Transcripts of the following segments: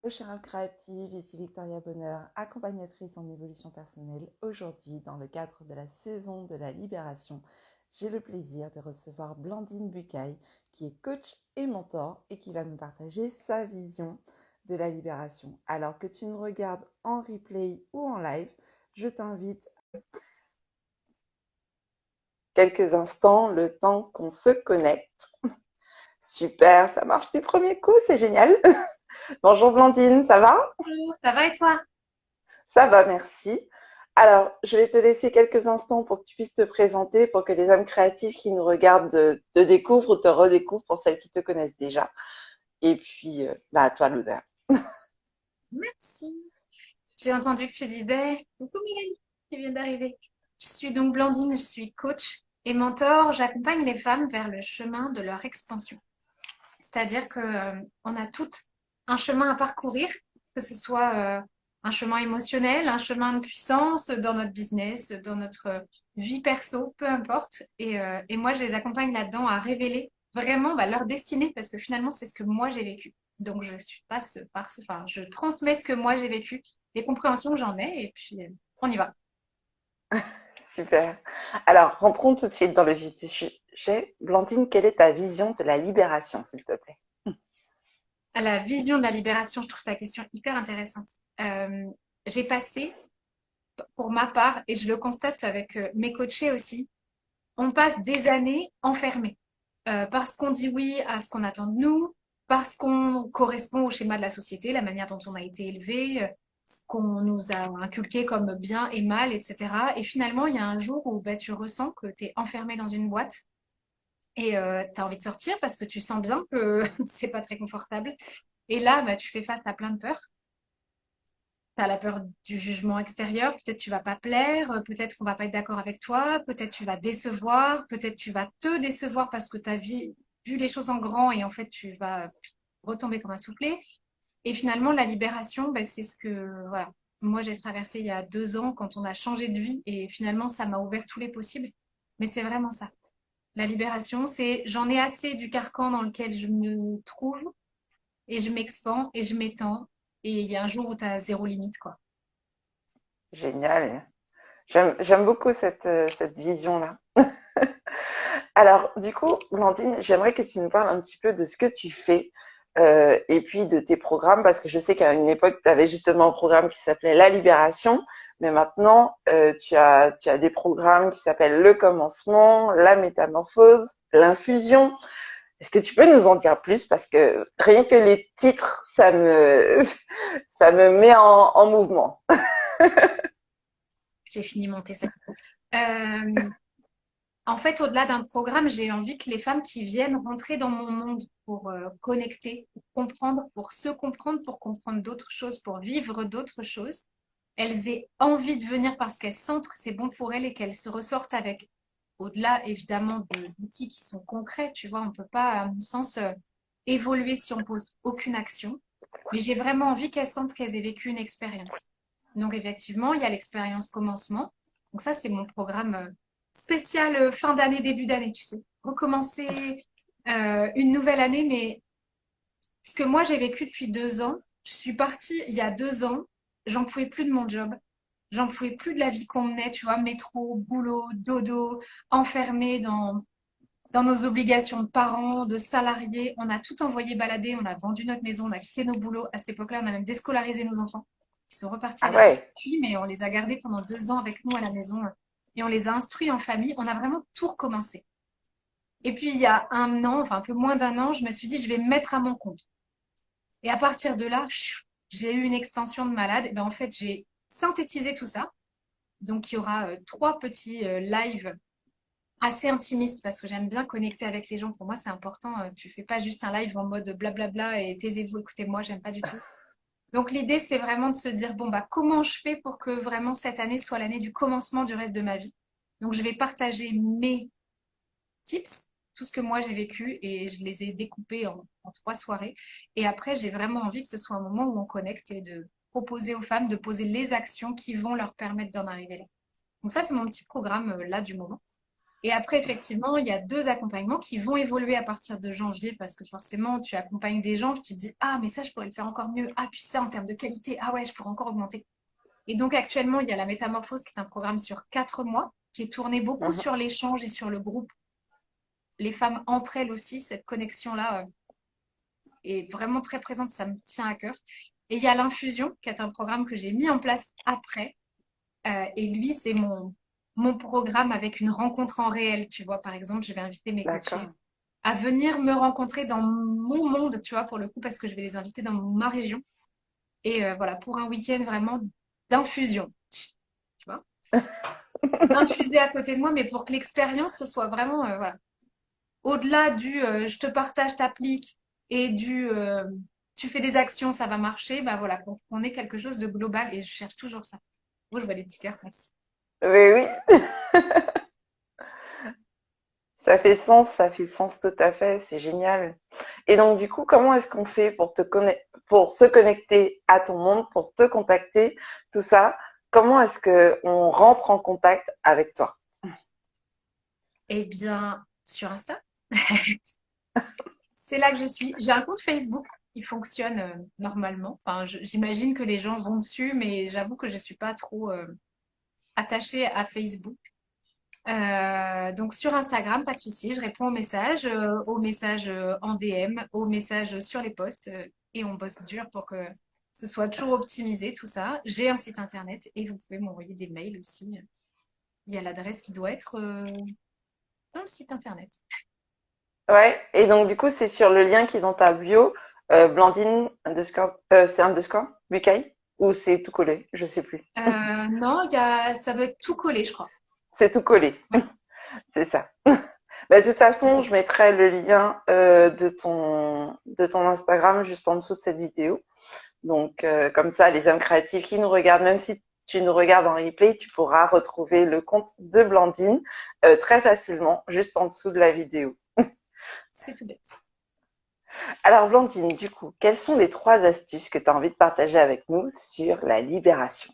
Chère créative, ici Victoria Bonheur, accompagnatrice en évolution personnelle. Aujourd'hui, dans le cadre de la saison de la libération, j'ai le plaisir de recevoir Blandine Bucaille, qui est coach et mentor et qui va nous partager sa vision de la libération. Alors que tu nous regardes en replay ou en live, je t'invite quelques instants, le temps qu'on se connecte. Super, ça marche du premier coup, c'est génial. Bonjour Blandine, ça va? Bonjour, ça va et toi? Ça va, merci. Alors, je vais te laisser quelques instants pour que tu puisses te présenter, pour que les âmes créatives qui nous regardent te découvrent ou te redécouvrent pour celles qui te connaissent déjà. Et puis, à toi l'honneur. Merci. J'ai entendu que tu disais coucou Mélanie qui vient d'arriver. Je suis donc Blandine, je suis coach et mentor. J'accompagne les femmes vers le chemin de leur expansion. C'est-à-dire que on a toutes un chemin à parcourir, que ce soit un chemin émotionnel, un chemin de puissance dans notre business, dans notre vie perso, peu importe. Et moi, je les accompagne là-dedans à révéler vraiment leur destinée, parce que finalement, c'est ce que moi j'ai vécu. Donc, je suis passe par ce, enfin, je transmets ce que moi j'ai vécu, les compréhensions que j'en ai, et puis on y va. Super. Alors, rentrons tout de suite dans le vif du sujet. Blandine, quelle est ta vision de la libération, s'il te plaît? À la vision de la libération, je trouve ta question hyper intéressante. Euh, j'ai passé pour ma part, et je le constate avec mes coachés aussi, on passe des années enfermés. Parce qu'on dit oui à ce qu'on attend de nous, parce qu'on correspond au schéma de la société, la manière dont on a été élevé, ce qu'on nous a inculqué comme bien et mal, etc. Et finalement, il y a un jour où tu ressens que tu es enfermé dans une boîte et tu as envie de sortir parce que tu sens bien que c'est pas très confortable. Et là, tu fais face à plein de peurs. T'as la peur du jugement extérieur, peut-être tu vas pas plaire, peut-être on va pas être d'accord avec toi, peut-être tu vas décevoir, peut-être tu vas te décevoir parce que tu as vu les choses en grand et en fait tu vas retomber comme un soufflé. Et finalement, la libération, c'est ce que, voilà, moi j'ai traversé il y a 2 ans quand on a changé de vie et finalement ça m'a ouvert tous les possibles. Mais c'est vraiment ça. La libération, c'est j'en ai assez du carcan dans lequel je me trouve et je m'expans et je m'étends. Et il y a un jour où tu as zéro limite, quoi. Génial. J'aime beaucoup cette vision-là. Alors, du coup, Blandine, j'aimerais que tu nous parles un petit peu de ce que tu fais et puis de tes programmes, parce que je sais qu'à une époque, tu avais justement un programme qui s'appelait La Libération, mais maintenant, tu as des programmes qui s'appellent Le Commencement, La Métamorphose, L'Infusion. Est-ce que tu peux nous en dire plus? Parce que rien que les titres, ça me met en mouvement. J'ai fini mon TC. Euh, En fait, au-delà d'un programme, j'ai envie que les femmes qui viennent rentrer dans mon monde pour connecter, pour comprendre, pour se comprendre, pour comprendre d'autres choses, pour vivre d'autres choses, elles aient envie de venir parce qu'elles sentent que c'est bon pour elles et qu'elles se ressortent avec, au-delà évidemment d'outils qui sont concrets, tu vois, on ne peut pas, à mon sens, évoluer si on pose aucune action. Mais j'ai vraiment envie qu'elles sentent qu'elles aient vécu une expérience. Donc effectivement, il y a l'expérience commencement. Donc ça, c'est mon programme spécial fin d'année, début d'année, tu sais. Recommencer une nouvelle année, mais ce que moi j'ai vécu depuis 2 ans, je suis partie il y a 2 ans, j'en pouvais plus de mon job. J'en pouvais plus de la vie qu'on menait, tu vois, métro, boulot, dodo, enfermé dans nos obligations de parents, de salariés. On a tout envoyé balader, on a vendu notre maison, on a quitté nos boulots. À cette époque-là, on a même déscolarisé nos enfants. Ils sont repartis à Ah l'école ouais, depuis, mais on les a gardés pendant 2 ans avec nous à la maison et on les a instruits en famille. On a vraiment tout recommencé. Et puis, il y a un an, enfin un peu moins d'un an, je me suis dit, je vais me mettre à mon compte. Et à partir de là, j'ai eu une expansion de malade. Et ben, en fait, j'ai synthétisé tout ça. Donc, il y aura 3 petits lives assez intimistes parce que j'aime bien connecter avec les gens. Pour moi, c'est important. Tu fais pas juste un live en mode blablabla et taisez-vous, écoutez-moi, j'aime pas du tout. Donc, l'idée, c'est vraiment de se dire, bon, comment je fais pour que vraiment cette année soit l'année du commencement du reste de ma vie. Donc, je vais partager mes tips, tout ce que moi j'ai vécu et je les ai découpés en 3 soirées. Et après, j'ai vraiment envie que ce soit un moment où on connecte et de proposer aux femmes de poser les actions qui vont leur permettre d'en arriver là. Donc ça, c'est mon petit programme là du moment. Et après, effectivement, il y a deux accompagnements qui vont évoluer à partir de janvier parce que forcément, tu accompagnes des gens, puis tu te dis, ah, mais ça, je pourrais le faire encore mieux. Ah, puis ça, en termes de qualité, ah ouais, je pourrais encore augmenter. Et donc, actuellement, il y a la Métamorphose qui est un programme sur 4 mois qui est tourné beaucoup Mhm. sur l'échange et sur le groupe. Les femmes entre elles aussi, cette connexion-là est vraiment très présente, ça me tient à cœur. Et il y a l'infusion, qui est un programme que j'ai mis en place après. Et lui, c'est mon programme avec une rencontre en réel. Tu vois, par exemple, je vais inviter mes coachés D'accord. à venir me rencontrer dans mon monde, tu vois, pour le coup, parce que je vais les inviter dans ma région. Et voilà, pour un week-end vraiment d'infusion, tu vois, d'infuser à côté de moi, mais pour que l'expérience ce soit vraiment, voilà, au-delà du je te partage, t'appliques et du tu fais des actions, ça va marcher, bah voilà, qu'on ait quelque chose de global et je cherche toujours ça. Moi, je vois des petits cœurs, merci. Oui, oui, ça fait sens tout à fait, c'est génial. Et donc, du coup, comment est-ce qu'on fait pour pour se connecter à ton monde, pour te contacter, tout ça? Comment est-ce que on rentre en contact avec toi? Eh bien, sur Insta, c'est là que je suis. J'ai un compte Facebook qui fonctionne normalement. Enfin, j'imagine que les gens vont dessus, mais j'avoue que je suis pas trop attachée à Facebook. Donc sur Instagram, pas de souci, je réponds aux messages en DM, aux messages sur les posts et on bosse dur pour que ce soit toujours optimisé tout ça. J'ai un site internet et vous pouvez m'envoyer des mails aussi. Il y a l'adresse qui doit être dans le site internet. Ouais. Et donc, du coup, c'est sur le lien qui est dans ta bio, Blandine underscore, c'est underscore, Bucaille? Ou c'est tout collé? Je sais plus. Non, ça doit être tout collé, je crois. C'est tout collé. Ouais, C'est ça. Bah, de toute c'est façon, ça. je mettrai le lien de ton Instagram juste en dessous de cette vidéo. Donc, comme ça, les hommes créatifs qui nous regardent, même si tu nous regardes en replay, tu pourras retrouver le compte de Blandine très facilement juste en dessous de la vidéo. C'est tout bête. Alors, Blandine, du coup, quelles sont les 3 astuces que tu as envie de partager avec nous sur la libération?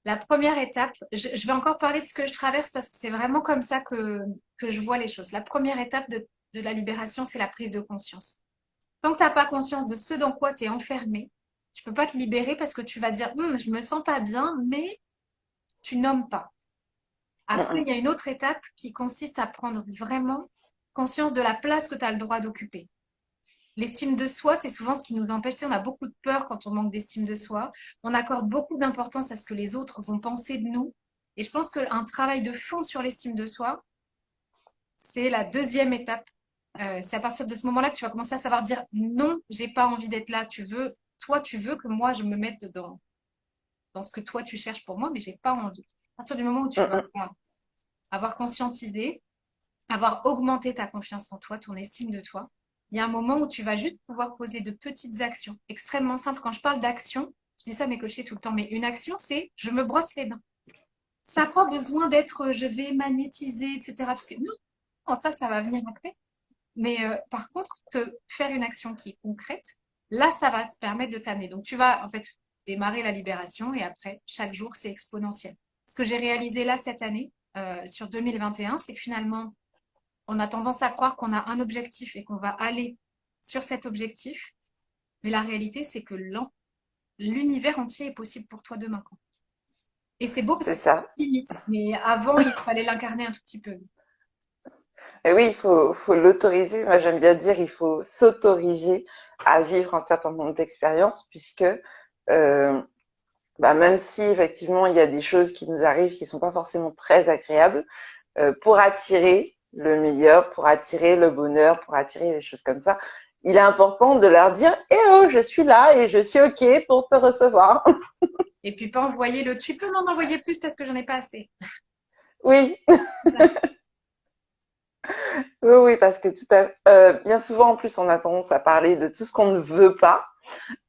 La première étape, je vais encore parler de ce que je traverse parce que c'est vraiment comme ça que je vois les choses. La première étape de la libération, c'est la prise de conscience. Tant que tu n'as pas conscience de ce dans quoi tu es enfermé, tu peux pas te libérer parce que tu vas dire, je me sens pas bien, mais tu nommes pas. Après, il y a une autre étape qui consiste à prendre vraiment conscience de la place que tu as le droit d'occuper. L'estime de soi, c'est souvent ce qui nous empêche. Tu sais, on a beaucoup de peur quand on manque d'estime de soi. On accorde beaucoup d'importance à ce que les autres vont penser de nous. Et je pense qu'un travail de fond sur l'estime de soi, c'est la deuxième étape. C'est à partir de ce moment-là que tu vas commencer à savoir dire non, j'ai pas envie d'être là. Toi, tu veux que moi je me mette dans ce que toi tu cherches pour moi, mais j'ai pas envie. À partir du moment où tu vas avoir conscientisé, avoir augmenté ta confiance en toi, ton estime de toi, il y a un moment où tu vas juste pouvoir poser de petites actions extrêmement simples. Quand je parle d'action, je dis ça à mes coachés tout le temps, mais une action, c'est je me brosse les dents. Ça n'a pas besoin d'être je vais magnétiser, etc. Parce que non, ça va venir après. Mais par contre, faire une action qui est concrète, là, ça va te permettre de t'amener. Donc, tu vas en fait démarrer la libération et après, chaque jour, c'est exponentiel. Ce que j'ai réalisé là cette année, sur 2021, c'est que finalement, on a tendance à croire qu'on a un objectif et qu'on va aller sur cet objectif. Mais la réalité, c'est que l'univers entier est possible pour toi demain, quoi. Et c'est beau parce que C'est c'est ça. limite. Mais avant, il fallait l'incarner un tout petit peu. Et oui, faut l'autoriser. Moi, j'aime bien dire, il faut s'autoriser à vivre un certain nombre d'expériences, puisque bah, même si effectivement il y a des choses qui nous arrivent qui sont pas forcément très agréables, pour attirer le meilleur, pour attirer le bonheur, pour attirer des choses comme ça, il est important de leur dire, eh oh, je suis là et je suis ok pour te recevoir. Et puis pas envoyer tu peux m'en envoyer plus, peut-être que j'en ai pas assez. Oui, C'est ça. oui, oui, parce que bien souvent en plus on a tendance à parler de tout ce qu'on ne veut pas.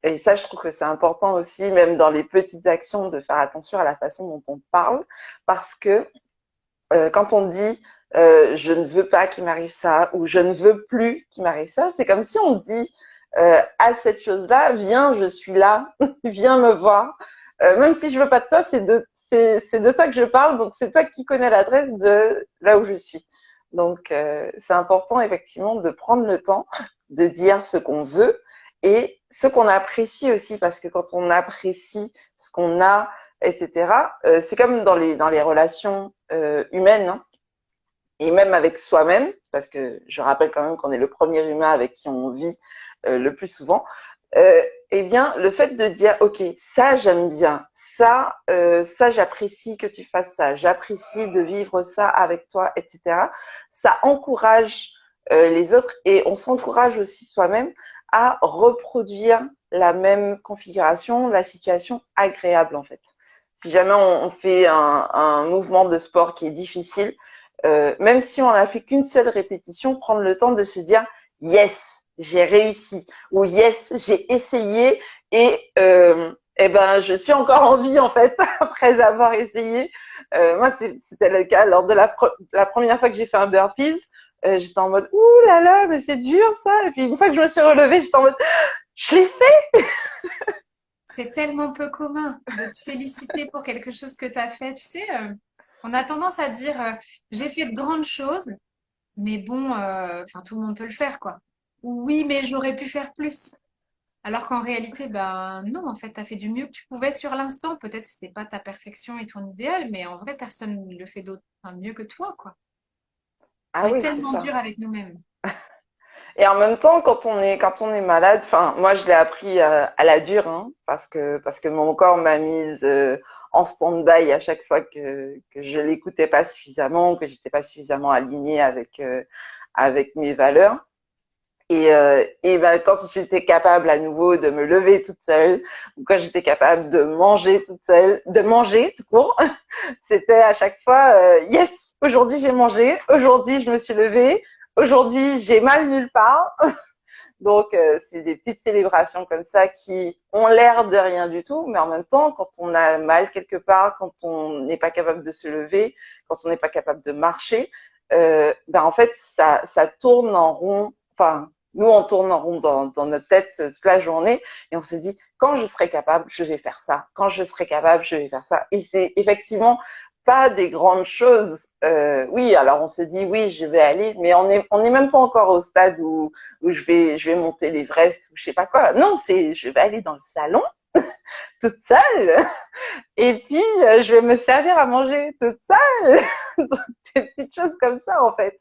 Et ça, je trouve que c'est important aussi, même dans les petites actions, de faire attention à la façon dont on parle, parce que quand on dit je ne veux pas qu'il m'arrive ça ou je ne veux plus qu'il m'arrive ça, c'est comme si on dit à cette chose-là, viens, je suis là, viens me voir. Même si je veux pas de toi, c'est de toi que je parle, donc c'est toi qui connais l'adresse de là où je suis. Donc, c'est important effectivement de prendre le temps de dire ce qu'on veut et ce qu'on apprécie aussi, parce que quand on apprécie ce qu'on a, etc., c'est comme dans les relations humaines, hein, et même avec soi-même, parce que je rappelle quand même qu'on est le premier humain avec qui on vit le plus souvent. Eh bien, le fait de dire, ok, ça j'aime bien, ça j'apprécie que tu fasses ça, j'apprécie de vivre ça avec toi, etc. Ça encourage les autres et on s'encourage aussi soi-même à reproduire la même configuration, la situation agréable en fait. Si jamais on fait un mouvement de sport qui est difficile, même si on n'a fait qu'une seule répétition, prendre le temps de se dire yes, j'ai réussi ou yes, j'ai essayé et eh ben je suis encore en vie en fait après avoir essayé. Moi c'était le cas lors de la première fois que j'ai fait un burpees. J'étais en mode ouh là là mais c'est dur ça et puis une fois que je me suis relevée j'étais en mode je l'ai fait. C'est tellement peu commun de te féliciter pour quelque chose que tu as fait. Tu sais, on a tendance à dire j'ai fait de grandes choses, mais bon, enfin tout le monde peut le faire, quoi. Ou oui, mais j'aurais pu faire plus. Alors qu'en réalité, ben non, en fait, tu as fait du mieux que tu pouvais sur l'instant. Peut-être que c'était pas ta perfection et ton idéal, mais en vrai, personne ne le fait d'autre, enfin, mieux que toi, quoi. On Ah est oui c'est tellement ça. dur avec nous-mêmes. Et en même temps, quand on est malade, enfin, moi, je l'ai appris à la dure, hein, parce que mon corps m'a mise en stand-by à chaque fois que je l'écoutais pas suffisamment, que j'étais pas suffisamment alignée avec mes valeurs. Et ben, quand j'étais capable à nouveau de me lever toute seule, ou quand j'étais capable de manger toute seule, de manger tout court, c'était à chaque fois yes, aujourd'hui j'ai mangé, aujourd'hui je me suis levée, aujourd'hui j'ai mal nulle part. Donc, c'est des petites célébrations comme ça qui ont l'air de rien du tout, mais en même temps, quand on a mal quelque part, quand on n'est pas capable de se lever, quand on n'est pas capable de marcher, ben en fait, ça tourne en rond. Enfin, nous, on tourne en rond dans notre tête toute la journée et on se dit, quand je serai capable, je vais faire ça. Quand je serai capable, je vais faire ça. Et c'est effectivement pas des grandes choses. Oui, alors on se dit, oui, je vais aller, mais on est même pas encore au stade où je vais monter l'Everest ou je sais pas quoi. Non, c'est je vais aller dans le salon toute seule et puis je vais me servir à manger toute seule. Donc, des petites choses comme ça en fait.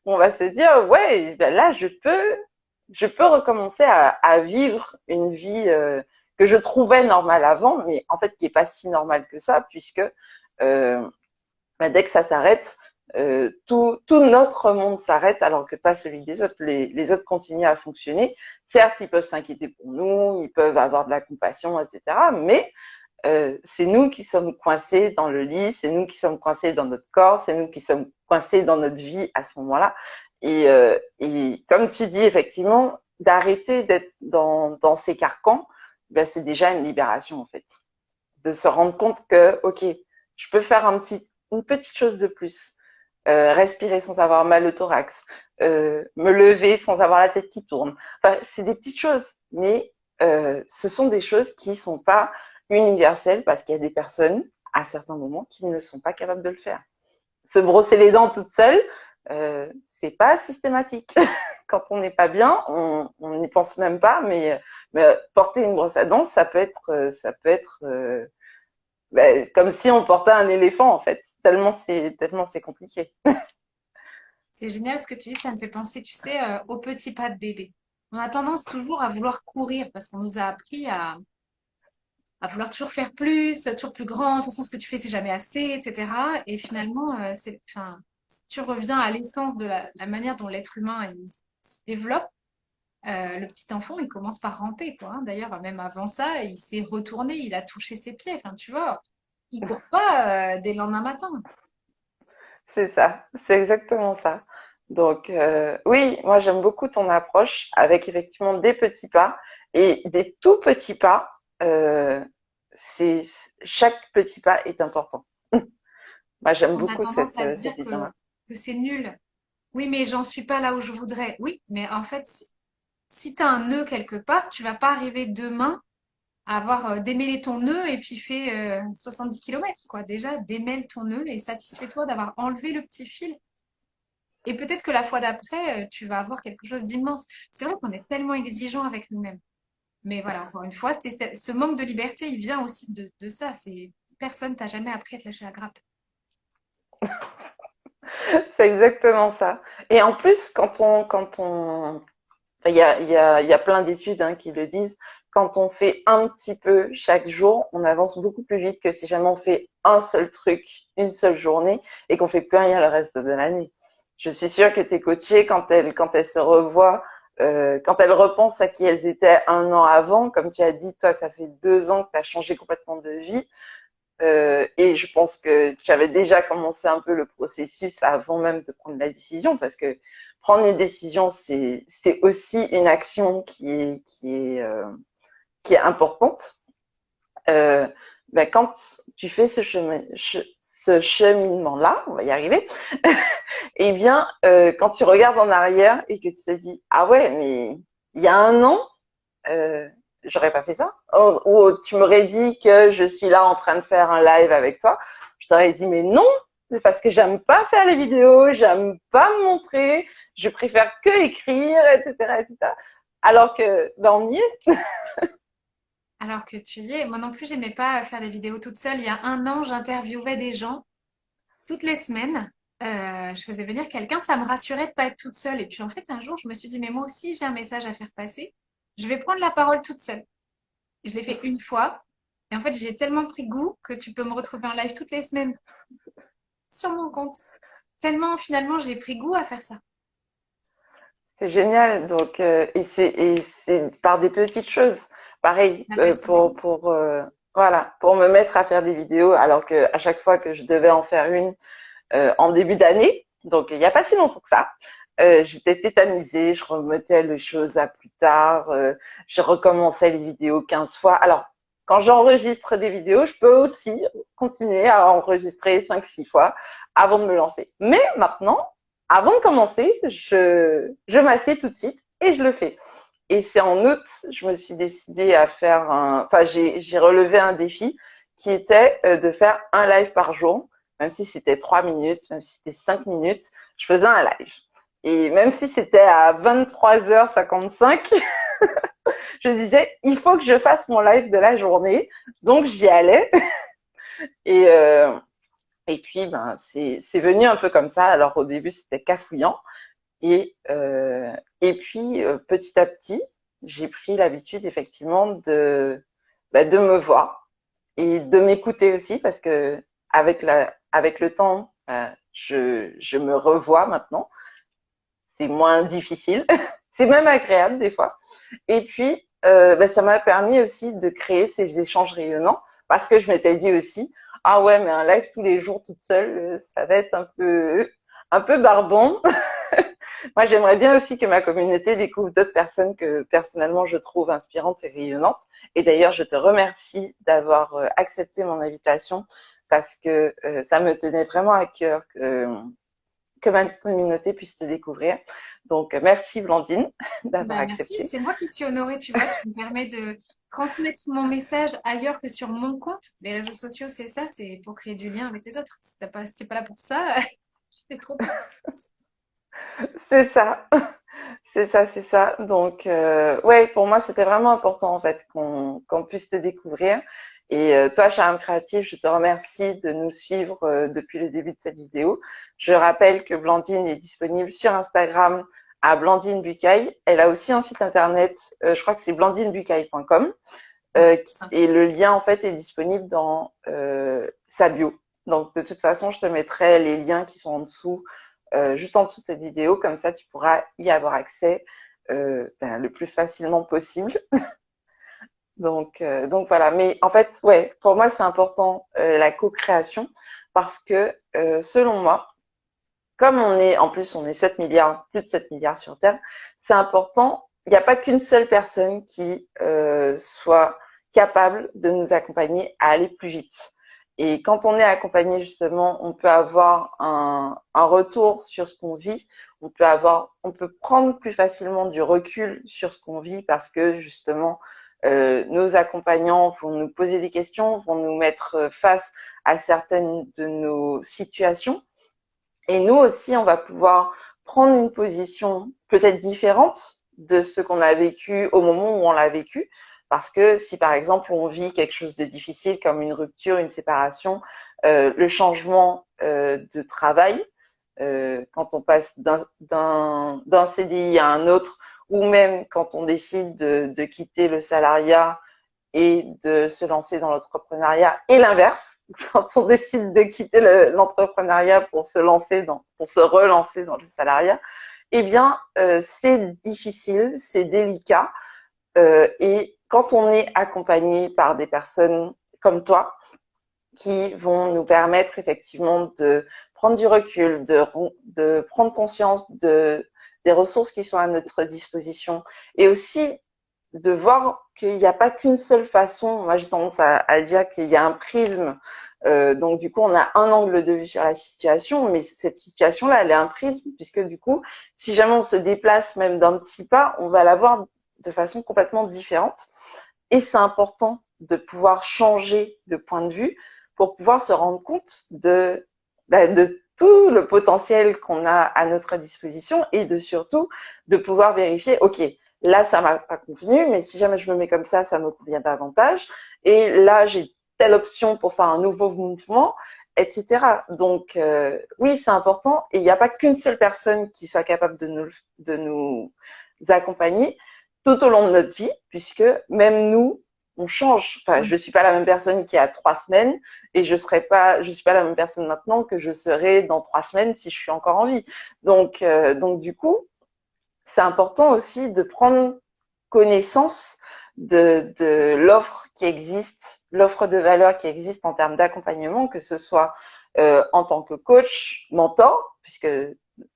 On va se dire ouais, ben là je peux recommencer à vivre une vie que je trouvais normale avant, mais en fait qui est pas si normale que ça puisque bah, dès que ça s'arrête, tout notre monde s'arrête alors que pas celui des autres. Les autres continuent à fonctionner. Certes, ils peuvent s'inquiéter pour nous, ils peuvent avoir de la compassion, etc. Mais c'est nous qui sommes coincés dans le lit, c'est nous qui sommes coincés dans notre corps, c'est nous qui sommes coincés dans notre vie à ce moment-là. Et comme tu dis, effectivement, d'arrêter d'être dans ces carcans, ben, c'est déjà une libération en fait. De se rendre compte que, ok, je peux faire une petite chose de plus. Respirer sans avoir mal au thorax, me lever sans avoir la tête qui tourne. Enfin, c'est des petites choses, mais ce sont des choses qui sont pas universelles parce qu'il y a des personnes à certains moments qui ne sont pas capables de le faire. Se brosser les dents toute seule, c'est pas systématique. Quand on n'est pas bien, on n'y pense même pas, mais porter une brosse à dents, ça peut être comme si on portait un éléphant en fait, tellement c'est compliqué. C'est génial ce que tu dis, ça me fait penser, tu sais, aux petits pas de bébé. On a tendance toujours à vouloir courir parce qu'on nous a appris à vouloir toujours faire plus, toujours plus grand. De toute façon, ce que tu fais, c'est jamais assez, etc. Et finalement, enfin, si tu reviens à l'essence de la manière dont l'être humain il se développe, le petit enfant, il commence par ramper, quoi, hein. D'ailleurs, même avant ça, il s'est retourné, il a touché ses pieds. Enfin, tu vois, il court pas dès le lendemain matin. C'est ça, c'est exactement ça. Donc oui, moi j'aime beaucoup ton approche avec effectivement des petits pas et des tout petits pas. C'est chaque petit pas est important. Moi j'aime On a beaucoup tendance à se dire cette vision-là. que c'est nul. Oui, mais j'en suis pas là où je voudrais. Oui, mais en fait, si tu as un nœud quelque part, tu vas pas arriver demain à avoir démêlé ton nœud et puis fait 70 km, quoi. Déjà, démêle ton nœud et satisfais-toi d'avoir enlevé le petit fil. Et peut-être que la fois d'après, tu vas avoir quelque chose d'immense. C'est vrai qu'on est tellement exigeant avec nous-mêmes. Mais voilà, encore une fois, ce manque de liberté, il vient aussi de ça. C'est personne t'a jamais appris à te lâcher la grappe. C'est exactement ça. Et en plus, il y a plein d'études hein, qui le disent. Quand on fait un petit peu chaque jour, on avance beaucoup plus vite que si jamais on fait un seul truc, une seule journée, et qu'on fait plus rien le reste de l'année. Je suis sûre que tes coachées, quand elles se revoient, quand elles repensent à qui elles étaient un an avant, comme tu as dit, toi, ça fait 2 ans que tu as changé complètement de vie. Et je pense que tu avais déjà commencé un peu le processus avant même de prendre la décision, parce que prendre une décision, c'est aussi une action qui est importante. Euh, ben quand tu fais ce cheminement-là, on va y arriver, eh bien, quand tu regardes en arrière et que tu te dis, ah ouais, mais il y a un an, euh, j'aurais pas fait ça. Ou tu m'aurais dit que je suis là en train de faire un live avec toi. Je t'aurais dit, mais non, c'est parce que j'aime pas faire les vidéos, j'aime pas me montrer, je préfère que écrire, etc., etc. Alors que, ben, on y est. Alors que tu y es. Moi non plus, j'aimais pas faire des vidéos toute seule. Il y a un an, j'interviewais des gens toutes les semaines. Je faisais venir quelqu'un, ça me rassurait de pas être toute seule. Et puis en fait, un jour, je me suis dit, mais moi aussi, j'ai un message à faire passer. Je vais prendre la parole toute seule. Je l'ai fait une fois. Et en fait, j'ai tellement pris goût que tu peux me retrouver en live toutes les semaines sur mon compte. Tellement, finalement, j'ai pris goût à faire ça. C'est génial. Donc, et c'est par des petites choses. Pareil, La persévérance. voilà, pour me mettre à faire des vidéos, alors que à chaque fois que je devais en faire une, en début d'année, donc il n'y a pas si longtemps que ça. J'étais tétanisée, je remettais les choses à plus tard, je recommençais les vidéos 15 fois. Alors, quand j'enregistre des vidéos, je peux aussi continuer à enregistrer 5, 6 fois avant de me lancer. Mais maintenant, avant de commencer, je m'assieds tout de suite et je le fais. Et c'est en août, je me suis décidée à faire enfin, j'ai relevé un défi qui était de faire un live par jour, même si c'était 3 minutes, même si c'était 5 minutes, je faisais un live. Et même si c'était à 23h55, je disais, il faut que je fasse mon live de la journée. Donc, j'y allais. Et, euh, et puis, ben, c'est venu un peu comme ça. Alors, au début, c'était cafouillant. Et puis, petit à petit, j'ai pris l'habitude, effectivement, de me voir et de m'écouter aussi parce que avec le temps, je me revois maintenant. C'est moins difficile. C'est même agréable des fois. Et puis, ça m'a permis aussi de créer ces échanges rayonnants parce que je m'étais dit aussi, ah ouais, mais un live tous les jours toute seule, ça va être un peu barbant. Moi, j'aimerais bien aussi que ma communauté découvre d'autres personnes que personnellement je trouve inspirantes et rayonnantes. Et d'ailleurs, je te remercie d'avoir accepté mon invitation parce que ça me tenait vraiment à cœur que ma communauté puisse te découvrir. Donc, merci Blandine d'avoir Bah, merci, accepté. c'est moi qui suis honorée, tu vois, tu me permets de transmettre mon message ailleurs que sur mon compte. Les réseaux sociaux, c'est ça, c'est pour créer du lien avec les autres. Si t'es pas là pour ça, j'étais trop. C'est ça. C'est ça, c'est ça. Donc, ouais, pour moi, c'était vraiment important en fait qu'on puisse te découvrir. Et toi, Charme Créatif, je te remercie de nous suivre depuis le début de cette vidéo. Je rappelle que Blandine est disponible sur Instagram à Blandine Bucaille. Elle a aussi un site internet, je crois que c'est blandinebucaille.com. Ouais, ça. Et le lien en fait est disponible dans sa bio. Donc de toute façon, je te mettrai les liens qui sont en dessous, juste en dessous de cette vidéo, comme ça tu pourras y avoir accès le plus facilement possible. Donc voilà. Mais en fait, ouais, pour moi c'est important la co-création parce que selon moi, comme on est 7 milliards, plus de 7 milliards sur Terre, c'est important. Il n'y a pas qu'une seule personne qui soit capable de nous accompagner à aller plus vite. Et quand on est accompagné, justement, on peut avoir un retour sur ce qu'on vit. On peut prendre plus facilement du recul sur ce qu'on vit parce que, justement, nos accompagnants vont nous poser des questions, vont nous mettre face à certaines de nos situations. Et nous aussi, on va pouvoir prendre une position peut-être différente de ce qu'on a vécu au moment où on l'a vécu. Parce que si par exemple on vit quelque chose de difficile comme une rupture, une séparation, le changement de travail, quand on passe d'un CDI à un autre, ou même quand on décide de quitter le salariat et de se lancer dans l'entrepreneuriat, et l'inverse, quand on décide de quitter l'entrepreneuriat pour pour se relancer dans le salariat, eh bien, c'est difficile, c'est délicat, et quand on est accompagné par des personnes comme toi, qui vont nous permettre effectivement de prendre du recul, de prendre conscience des ressources qui sont à notre disposition et aussi de voir qu'il n'y a pas qu'une seule façon. Moi, j'ai tendance à dire qu'il y a un prisme. Donc, du coup, on a un angle de vue sur la situation, mais cette situation-là, elle est un prisme, puisque du coup, si jamais on se déplace même d'un petit pas, on va la voir de façon complètement différente. Et c'est important de pouvoir changer de point de vue pour pouvoir se rendre compte de tout le potentiel qu'on a à notre disposition et surtout de pouvoir vérifier, OK, là, ça m'a pas convenu, mais si jamais je me mets comme ça me convient davantage. Et là, j'ai telle option pour faire un nouveau mouvement, etc. Donc, oui, c'est important. Et il n'y a pas qu'une seule personne qui soit capable de nous accompagner tout au long de notre vie, puisque même nous, on change. Enfin, je suis pas la même personne qu'il y a 3 semaines et je suis pas la même personne maintenant que je serai dans 3 semaines si je suis encore en vie. Donc du coup, c'est important aussi de prendre connaissance de l'offre qui existe, l'offre de valeur qui existe en termes d'accompagnement, que ce soit en tant que coach, mentor, puisque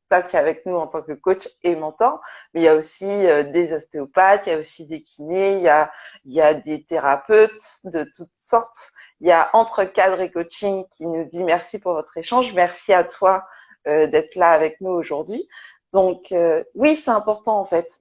toi, tu es avec nous en tant que coach et mentor, mais il y a aussi des ostéopathes, il y a aussi des kinés, il y a des thérapeutes de toutes sortes. Il y a Entre Cadre et Coaching qui nous dit merci pour votre échange. Merci à toi d'être là avec nous aujourd'hui. Donc, oui, c'est important en fait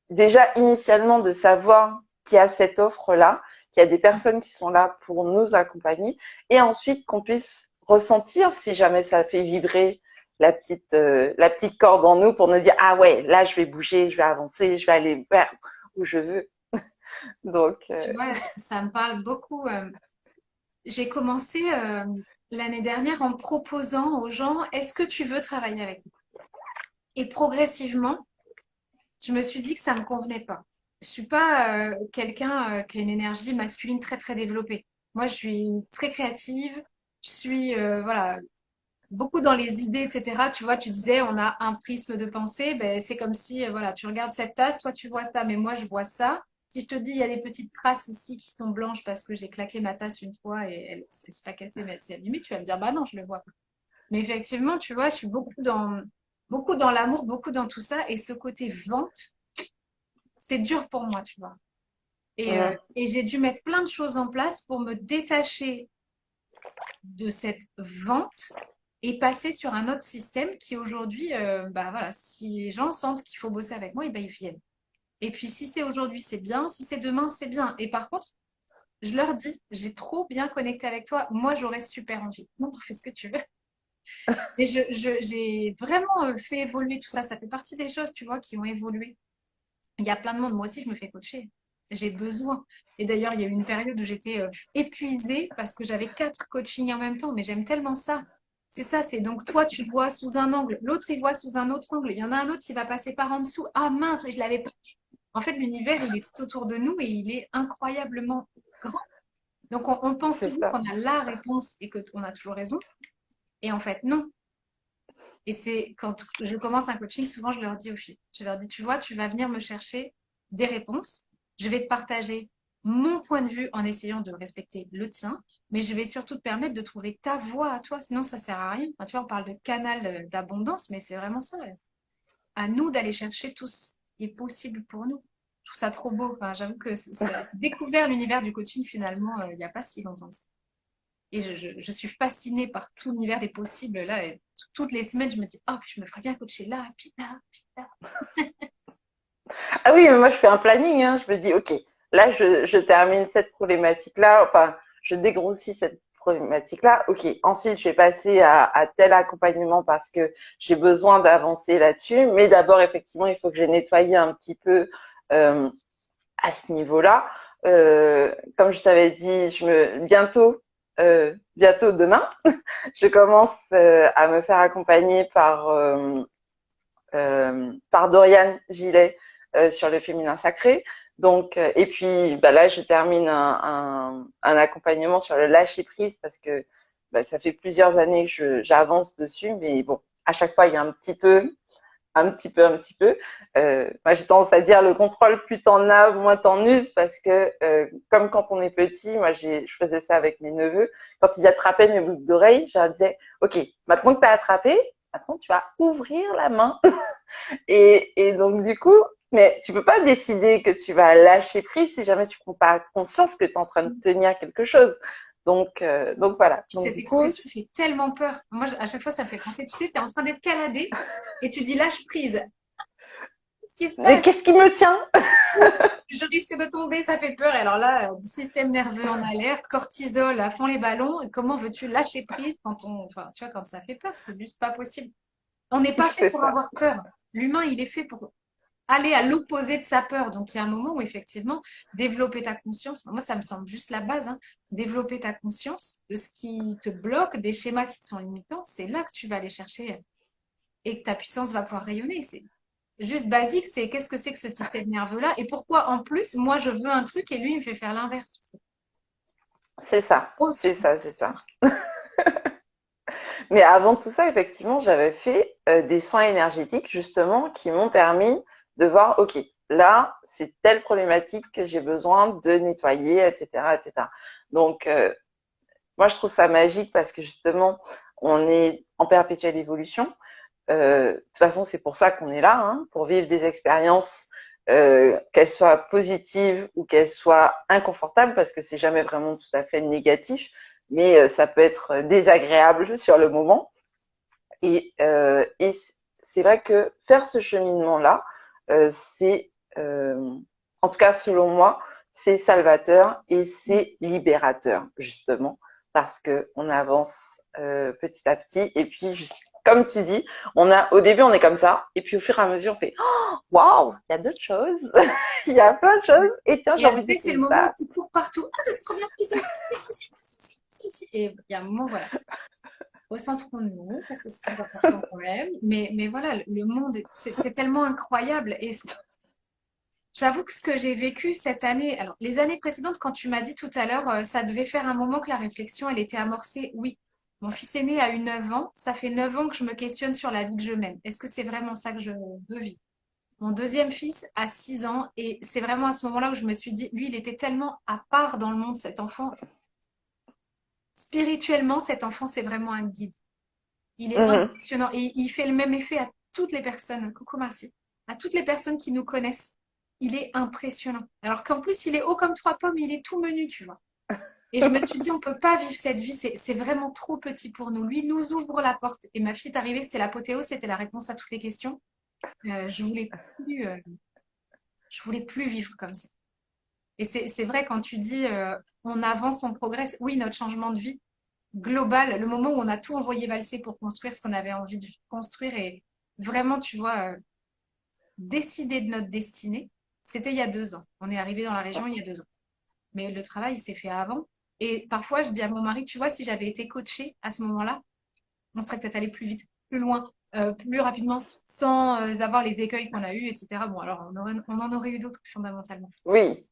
déjà initialement de savoir qu'il y a cette offre-là, qu'il y a des personnes qui sont là pour nous accompagner, et ensuite qu'on puisse ressentir si jamais ça fait vibrer la petite corde en nous pour nous dire ah ouais, là je vais bouger, je vais avancer, je vais aller vers où je veux. Donc, Tu vois, ça me parle beaucoup. J'ai commencé l'année dernière en proposant aux gens, est-ce que tu veux travailler avec nous? Et progressivement, je me suis dit que ça me convenait pas. Je suis pas quelqu'un qui a une énergie masculine très très développée. Moi, je suis très créative. Je suis voilà beaucoup dans les idées, etc. Tu vois, tu disais, on a un prisme de pensée. Ben, c'est comme si voilà, tu regardes cette tasse, toi tu vois ça, mais moi je vois ça. Si je te dis, il y a des petites traces ici qui sont blanches parce que j'ai claqué ma tasse une fois et c'est pas qu'elle s'est abîmée, tu vas me dire, bah non, je le vois pas. Mais effectivement, tu vois, je suis beaucoup dans l'amour, beaucoup dans tout ça. Et ce côté vente, c'est dur pour moi, tu vois. Et j'ai dû mettre plein de choses en place pour me détacher de cette vente et passer sur un autre système qui aujourd'hui, bah voilà, si les gens sentent qu'il faut bosser avec moi, et ben ils viennent. Et puis si c'est aujourd'hui, c'est bien. Si c'est demain, c'est bien. Et par contre, je leur dis, j'ai trop bien connecté avec toi. Moi, j'aurais super envie. Non, tu fais ce que tu veux. Et j'ai vraiment fait évoluer tout ça. Ça fait partie des choses, tu vois, qui ont évolué. Il y a plein de monde. Moi aussi, je me fais coacher. J'ai besoin. Et d'ailleurs, il y a eu une période où j'étais épuisée parce que j'avais 4 coachings en même temps. Mais j'aime tellement ça. C'est ça, c'est donc toi, tu le vois sous un angle, l'autre, il voit sous un autre angle. Il y en a un autre qui va passer par en dessous. Ah mince, mais je l'avais pas. En fait, l'univers, il est tout autour de nous et il est incroyablement grand. Donc, on pense c'est toujours ça. qu'on a la réponse et qu'on a toujours raison. Et en fait, non. Et c'est quand je commence un coaching, souvent je leur dis aux filles, je leur dis, tu vois, tu vas venir me chercher des réponses, je vais te partager mon point de vue en essayant de respecter le tien, mais je vais surtout te permettre de trouver ta voie à toi, sinon ça sert à rien. Enfin, tu vois, on parle de canal d'abondance, mais c'est vraiment ça. À nous d'aller chercher tout ce qui est possible pour nous. Je trouve ça trop beau. Enfin, j'avoue que j'ai découvert l'univers du coaching finalement il n'y a pas si longtemps que ça. Et je suis fascinée par tout l'univers des possibles là. Et toutes les semaines, je me dis, oh, je me ferais bien coacher là, puis là, puis là. Ah oui, mais moi je fais un planning, hein. Je me dis, ok, là je termine cette problématique-là, enfin, je dégrossis cette problématique-là. Ok, ensuite je vais passer à tel accompagnement parce que j'ai besoin d'avancer là-dessus. Mais d'abord, effectivement, il faut que j'ai nettoyé un petit peu euh, à ce niveau-là. Comme je t'avais dit, bientôt demain, je commence à me faire accompagner par Doriane Gillet sur le féminin sacré. Donc, et puis bah là, je termine un accompagnement sur le lâcher prise parce que bah, ça fait plusieurs années que j'avance dessus, mais bon, à chaque fois, il y a un petit peu. Moi, j'ai tendance à dire le contrôle, plus t'en as, moins t'en uses, parce que comme quand on est petit, moi, je faisais ça avec mes neveux. Quand ils attrapaient mes boucles d'oreilles, je leur disais, OK, maintenant que t'as attrapé, maintenant tu vas ouvrir la main. Et donc, du coup, mais tu peux pas décider que tu vas lâcher prise si jamais tu prends pas conscience que tu es en train de tenir quelque chose. Donc voilà. Puis Donc cette du coup, expression fait tellement peur. Moi, à chaque fois, ça me fait penser, tu sais, tu es en train d'être caladé et tu dis lâche prise. Qu'est-ce qui se mais passe? qu'est-ce qui me tient? Je risque de tomber, ça fait peur. Et alors là, système nerveux en alerte, cortisol à fond les ballons. Et comment veux-tu lâcher prise quand enfin, tu vois, quand ça fait peur, c'est juste pas possible. On n'est pas fait C'est pour ça. avoir peur. L'humain, il est fait pour aller à l'opposé de sa peur. Donc, il y a un moment où, effectivement, développer ta conscience, moi, ça me semble juste la base, hein, développer ta conscience de ce qui te bloque, des schémas qui te sont limitants, c'est là que tu vas aller chercher et que ta puissance va pouvoir rayonner. C'est juste basique, c'est qu'est-ce que c'est que ce système nerveux-là et pourquoi, en plus, moi, je veux un truc et lui, il me fait faire l'inverse. C'est ça. Grosse C'est ça. C'est frustration. ça. Mais avant tout ça, effectivement, j'avais fait des soins énergétiques justement qui m'ont permis de voir, ok, là, c'est telle problématique que j'ai besoin de nettoyer, etc., etc. Donc, moi, je trouve ça magique parce que justement, on est en perpétuelle évolution. De toute façon, c'est pour ça qu'on est là, hein, pour vivre des expériences, qu'elles soient positives ou qu'elles soient inconfortables, parce que c'est jamais vraiment tout à fait négatif, mais ça peut être désagréable sur le moment. Et c'est vrai que faire ce cheminement-là, c'est, en tout cas selon moi, c'est salvateur et c'est libérateur, justement, parce que on avance petit à petit. Et puis, juste, comme tu dis, au début, on est comme ça, et puis au fur et à mesure, on fait, oh, waouh, il y a d'autres choses, il y a plein de choses, et tiens, Et j'ai envie après, c'est le d'essayer moment où ça. tu cours partout. Ah, ça c'est trop bien, puis ça aussi, puis ça aussi, puis ça aussi, puis ça aussi. Et il y a un moment, voilà. Recentrons-nous, parce que c'est très important quand même. Mais voilà, le monde, c'est tellement incroyable. Et j'avoue que ce que j'ai vécu cette année, alors les années précédentes, quand tu m'as dit tout à l'heure, ça devait faire un moment que la réflexion, elle était amorcée. Oui, mon fils aîné a eu 9 ans. Ça fait 9 ans que je me questionne sur la vie que je mène. Est-ce que c'est vraiment ça que je veux vivre? Mon deuxième fils a 6 ans et c'est vraiment à ce moment-là où je me suis dit, lui, il était tellement à part dans le monde, cet enfant. Spirituellement, cet enfant, c'est vraiment un guide. Il est Mhm. impressionnant et il fait le même effet à toutes les personnes. Coucou Marcy. À toutes les personnes qui nous connaissent. Il est impressionnant. Alors qu'en plus, il est haut comme trois pommes, il est tout menu, tu vois. Et je me suis dit, on peut pas vivre cette vie, c'est vraiment trop petit pour nous. Lui nous ouvre la porte. Et ma fille est arrivée, c'était l'apothéose, c'était la réponse à toutes les questions. Je voulais plus, je voulais plus vivre comme ça. Et c'est vrai quand tu dis, on avance, on progresse. Oui, notre changement de vie global, le moment où on a tout envoyé valser pour construire ce qu'on avait envie de construire et vraiment, tu vois, décider de notre destinée, c'était il y a 2 ans. On est arrivé dans la région il y a 2 ans. Mais le travail, il s'est fait avant. Et parfois, je dis à mon mari, tu vois, si j'avais été coachée à ce moment-là, on serait peut-être allé plus vite, plus loin, plus rapidement, sans avoir les écueils qu'on a eus, etc. Bon, alors, on en aurait eu d'autres fondamentalement. Oui,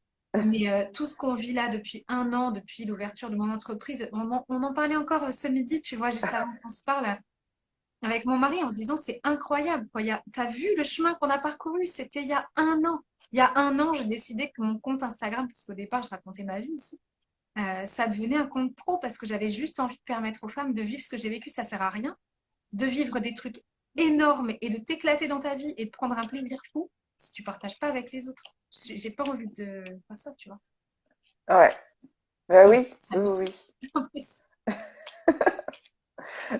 Mais tout ce qu'on vit là depuis 1 an, depuis l'ouverture de mon entreprise, on en parlait encore ce midi, tu vois, juste avant qu'on se parle avec mon mari en se disant c'est incroyable, quoi. T'as vu le chemin qu'on a parcouru? C'était il y a 1 an. Il y a 1 an, j'ai décidé que mon compte Instagram, parce qu'au départ, je racontais ma vie ici, ça devenait un compte pro parce que j'avais juste envie de permettre aux femmes de vivre ce que j'ai vécu, ça sert à rien. De vivre des trucs énormes et de t'éclater dans ta vie et de prendre un plaisir fou si tu partages pas avec les autres. J'ai pas envie de faire ça, tu vois. ouais, bah Et oui, ça oui, me oui. stresse Oui. en plus.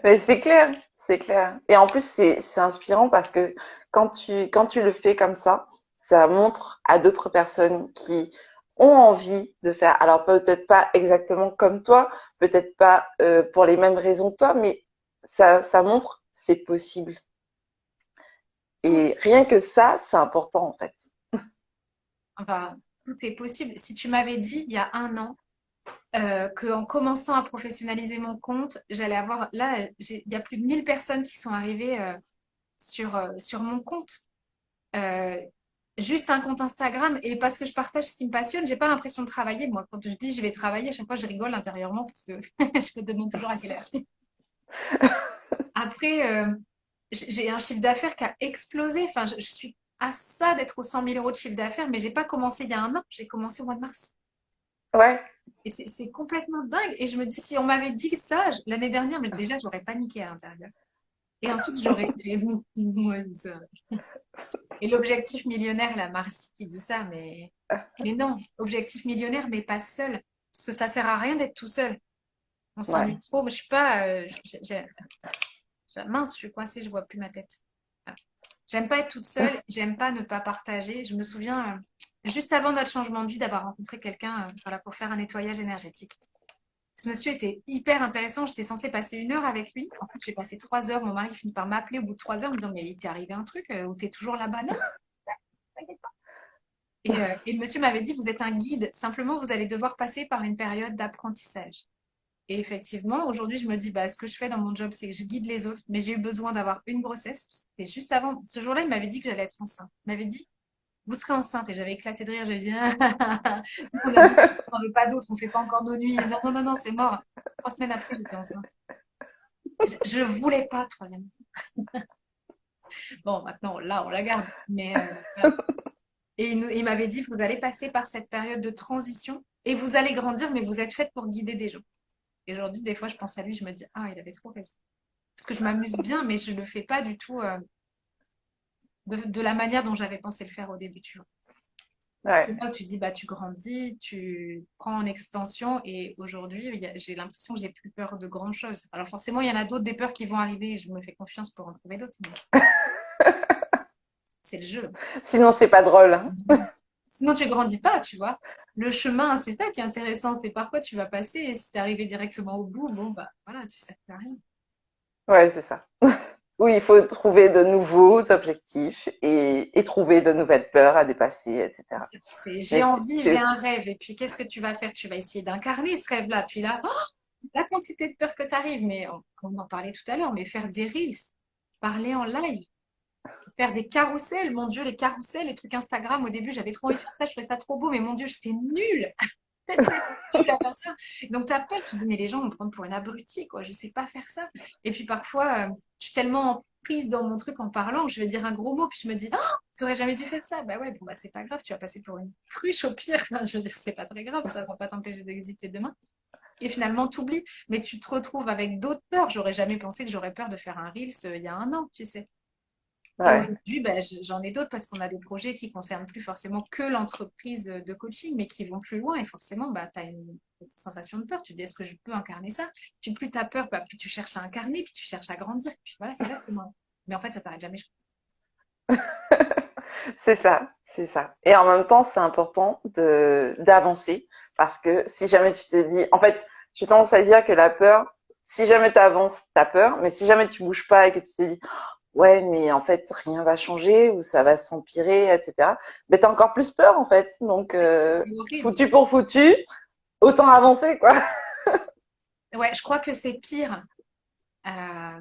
Mais c'est clair, c'est clair. Et en plus, c'est inspirant parce que quand tu le fais comme ça, ça montre à d'autres personnes qui ont envie de faire, alors peut-être pas exactement comme toi, peut-être pas pour les mêmes raisons que toi, mais ça montre c'est possible. Et rien que ça, c'est important en fait. Enfin, tout est possible. Si tu m'avais dit il y a un an qu'en commençant à professionnaliser mon compte, j'allais avoir... Là, il y a plus de 1000 personnes qui sont arrivées sur mon compte. Euh, Juste un compte Instagram. Et parce que je partage ce qui me passionne, j'ai pas l'impression de travailler. Moi, quand je dis je vais travailler, à chaque fois, je rigole intérieurement parce que je me demande toujours à quelle heure. Après, j'ai un chiffre d'affaires qui a explosé. Enfin, je suis à ça d'être aux 100 000 € de chiffre d'affaires, mais j'ai pas commencé il y a un an. J'ai commencé au mois de mars. Ouais, Et c'est complètement dingue. Et je me dis, si on m'avait dit ça l'année dernière, mais déjà, j'aurais paniqué à l'intérieur. Et ensuite, j'aurais fait, ouais, ça. Et l'objectif millionnaire, la Marcy qui dit ça, mais non, objectif millionnaire, mais pas seul. Parce que ça sert à rien d'être tout seul. On ouais. s'ennuie trop. Moi, je suis pas, mince, je suis coincée, je vois plus ma tête. Ah. J'aime pas être toute seule, j'aime pas ne pas partager. Je me souviens, juste avant notre changement de vie, d'avoir rencontré quelqu'un voilà, pour faire un nettoyage énergétique. Ce monsieur était hyper intéressant. J'étais censée passer 1 heure avec lui. En fait, j'ai passé 3 heures. Mon mari finit par m'appeler au bout de 3 heures, me disant, mais il t'est arrivé un truc ou t'es toujours là-bas? Non, t'inquiète pas. Et le monsieur m'avait dit, vous êtes un guide. Simplement, vous allez devoir passer par une période d'apprentissage. Et effectivement, aujourd'hui, je me dis, bah, ce que je fais dans mon job, c'est que je guide les autres. Mais j'ai eu besoin d'avoir une grossesse. C'était juste avant. Ce jour-là, il m'avait dit que j'allais être enceinte. Il m'avait dit, vous serez enceinte. Et j'avais éclaté de rire. J'avais dit, on a dit, on n'en veut pas d'autres. On fait pas encore nos nuits. Non, non, non, non, c'est mort. 3 semaines après, j'étais enceinte. Je voulais pas de troisième enfant. Bon, maintenant, là, on la garde. Mais voilà. Et il m'avait dit, vous allez passer par cette période de transition et vous allez grandir, mais vous êtes faite pour guider des gens. Et aujourd'hui, des fois, je pense à lui, je me dis, ah, il avait trop raison. Parce que je m'amuse bien, mais je ne le fais pas du tout de la manière dont j'avais pensé le faire au début, tu vois. C'est Ouais. là où tu dis, bah, tu grandis, tu prends en expansion, et aujourd'hui, j'ai l'impression que j'ai plus peur de grandes choses. Alors forcément, il y en a d'autres, des peurs qui vont arriver, et je me fais confiance pour en trouver d'autres, mais c'est le jeu. Sinon, c'est pas drôle, hein. Sinon, tu grandis pas, tu vois. Le chemin, c'est ça qui est intéressant, c'est par quoi tu vas passer, et si t'es arrivé directement au bout, bon, bah, voilà, tu sais plus rien. Ouais, c'est ça. Oui, il faut trouver de nouveaux objectifs et trouver de nouvelles peurs à dépasser, etc. J'ai Mais envie, c'est j'ai un aussi... rêve. Et puis, qu'est-ce que tu vas faire? Tu vas essayer d'incarner ce rêve-là. Puis là, la quantité de peur que tu arrives. Mais on en parlait tout à l'heure, mais faire des reels, parler en live, faire des carousels. Mon Dieu, les carousels, les trucs Instagram. Au début, j'avais trop envie de faire ça. Je trouvais ça trop beau. Mais mon Dieu, j'étais nulle. J'étais nulle à faire ça. Donc, tu as peur. Tu te dis, mais les gens vont me prendre pour une abrutie, quoi. Je sais pas faire ça. Et puis, parfois, je suis tellement prise dans mon truc en parlant que je vais dire un gros mot. Puis, je me dis, tu aurais jamais dû faire ça. Bah ouais, bon, bah, c'est pas grave. Tu vas passer pour une cruche au pire. Enfin, je veux dire, c'est pas très grave. Ça va pas t'empêcher d'exister demain. Et finalement, t'oublies. Mais tu te retrouves avec d'autres peurs. J'aurais jamais pensé que j'aurais peur de faire un Reels il y a un an, tu sais. Et Ouais, aujourd'hui, ben, j'en ai d'autres parce qu'on a des projets qui concernent plus forcément que l'entreprise de coaching, mais qui vont plus loin. Et forcément, bah, tu as une sensation de peur. Tu te dis, est-ce que je peux incarner ça? Puis plus tu as peur, bah, plus tu cherches à incarner, puis tu cherches à grandir. Puis voilà, c'est là que moi. Mais en fait, ça t'arrête jamais. c'est ça, c'est ça. Et en même temps, c'est important de d'avancer parce que si jamais tu te dis, en fait, j'ai tendance à dire que la peur, si jamais tu avances, t'as peur, mais si jamais tu bouges pas et que tu te dis, ouais, mais en fait, rien va changer ou ça va s'empirer, etc., ben t'as encore plus peur en fait. Donc, C'est horrible. foutu pour foutu, autant avancer, quoi. Ouais, je crois que c'est pire. Euh,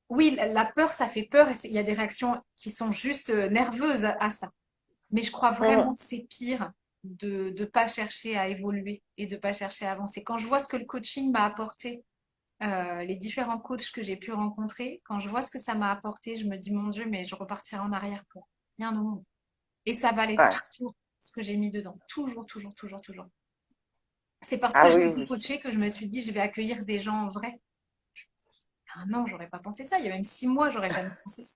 oui, la peur, ça fait peur et il y a des réactions qui sont juste nerveuses à ça. Mais je crois vraiment Mhm. que c'est pire de ne pas chercher à évoluer et de pas chercher à avancer. Quand je vois ce que le coaching m'a apporté, les différents coachs que j'ai pu rencontrer, quand je vois ce que ça m'a apporté, je me dis, mon Dieu, mais je repartirai en arrière pour rien au monde. Et ça valait Ouais. toujours ce que j'ai mis dedans. Toujours, toujours, toujours, toujours. C'est parce que Ah j'ai oui, été oui. coachée que je me suis dit, je vais accueillir des gens en vrai. Il y a un an, j'aurais pas pensé ça. Il y a même 6 mois, j'aurais jamais pensé ça.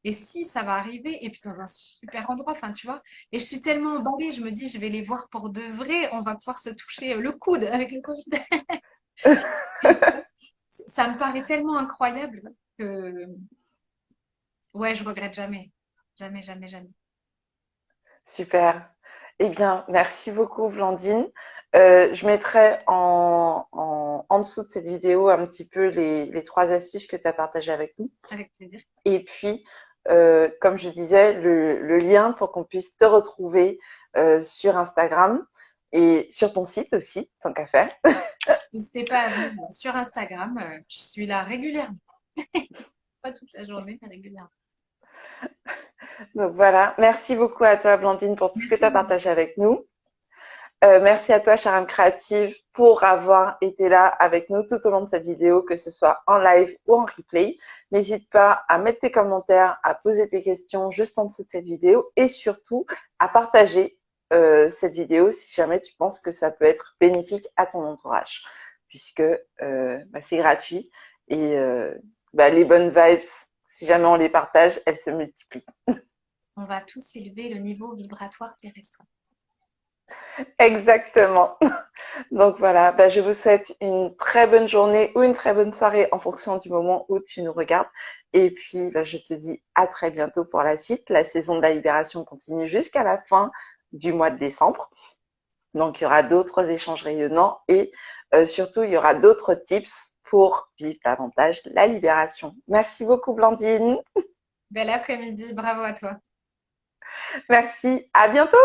Et si, ça va arriver, et puis dans un super endroit, enfin, tu vois. Et je suis tellement emballée, je me dis, je vais les voir pour de vrai, on va pouvoir se toucher le coude avec le Covid. Et tu vois, ça me paraît tellement incroyable que, ouais, je regrette jamais. Jamais, jamais, jamais. Super. Eh bien, merci beaucoup, Blandine. Je mettrai en dessous de cette vidéo un petit peu les trois astuces que tu as partagées avec nous. Avec plaisir. Et puis, comme je disais, le lien pour qu'on puisse te retrouver sur Instagram et sur ton site aussi, tant qu'à faire. N'hésitez pas à venir sur Instagram. Je suis là régulièrement. Pas toute la journée, mais régulièrement. Donc voilà, merci beaucoup à toi, Blandine, pour tout ce que tu as Merci. partagé avec nous. Merci à toi, Charam Créative, pour avoir été là avec nous tout au long de cette vidéo, que ce soit en live ou en replay. N'hésite pas à mettre tes commentaires, à poser tes questions juste en dessous de cette vidéo et surtout à partager cette vidéo si jamais tu penses que ça peut être bénéfique à ton entourage, puisque c'est gratuit et les bonnes vibes, si jamais on les partage, elles se multiplient. On va tous élever le niveau vibratoire terrestre. Exactement. Donc voilà, je vous souhaite une très bonne journée ou une très bonne soirée en fonction du moment où tu nous regardes. Et puis, je te dis à très bientôt pour la suite. La saison de la libération continue jusqu'à la fin du mois de décembre. Donc, il y aura d'autres échanges rayonnants et surtout, il y aura d'autres tips pour vivre davantage la libération. Merci beaucoup, Blandine. Bel après-midi, bravo à toi. Merci. À bientôt.